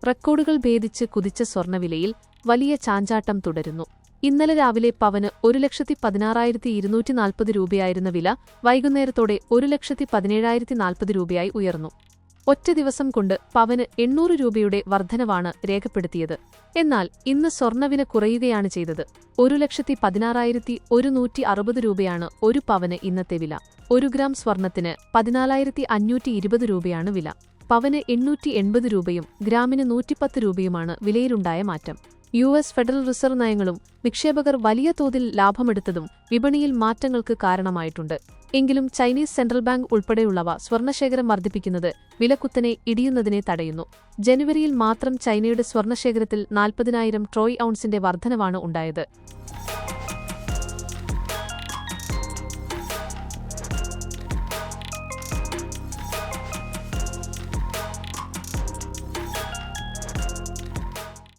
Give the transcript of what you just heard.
റെക്കോർഡുകൾ ഭേദിച്ച് കുതിച്ച സ്വർണ്ണവിലയിൽ വലിയ ചാഞ്ചാട്ടം തുടരുന്നു. ഇന്നലെ രാവിലെ പവന് 1,16,240 രൂപയായിരുന്ന വില വൈകുന്നേരത്തോടെ 1,17,040 രൂപയായി ഉയർന്നു. ഒറ്റ ദിവസം കൊണ്ട് പവന് 800 രൂപയുടെ വർധനവാണ് രേഖപ്പെടുത്തിയത്. എന്നാൽ ഇന്ന് സ്വർണ്ണവില കുറയുകയാണ് ചെയ്തത്. 1,16,160 രൂപയാണ് ഒരു പവന് ഇന്നത്തെ വില. 1 ഗ്രാം സ്വർണ്ണത്തിന് 14,520 രൂപയാണ് വില. പവന് 880 രൂപയും ഗ്രാമിന് 110 രൂപയുമാണ് വിലയിലുണ്ടായ മാറ്റം. യുഎസ് ഫെഡറൽ റിസർവ് നയങ്ങളും നിക്ഷേപകർ വലിയ തോതിൽ ലാഭമെടുത്തതും വിപണിയിൽ മാറ്റങ്ങൾക്ക് കാരണമായിട്ടുണ്ട്. എങ്കിലും ചൈനീസ് സെൻട്രൽ ബാങ്ക് ഉൾപ്പെടെയുള്ളവ സ്വർണ്ണശേഖരം വർദ്ധിപ്പിക്കുന്നത് വിലക്കുത്തനെ ഇടിയുന്നതിനെ തടയുന്നു. ജനുവരിയിൽ മാത്രം ചൈനയുടെ സ്വർണ്ണശേഖരത്തിൽ 40,000 ട്രോയ് ഔൺസിന്റെ വർധനവാണ് ഉണ്ടായത്.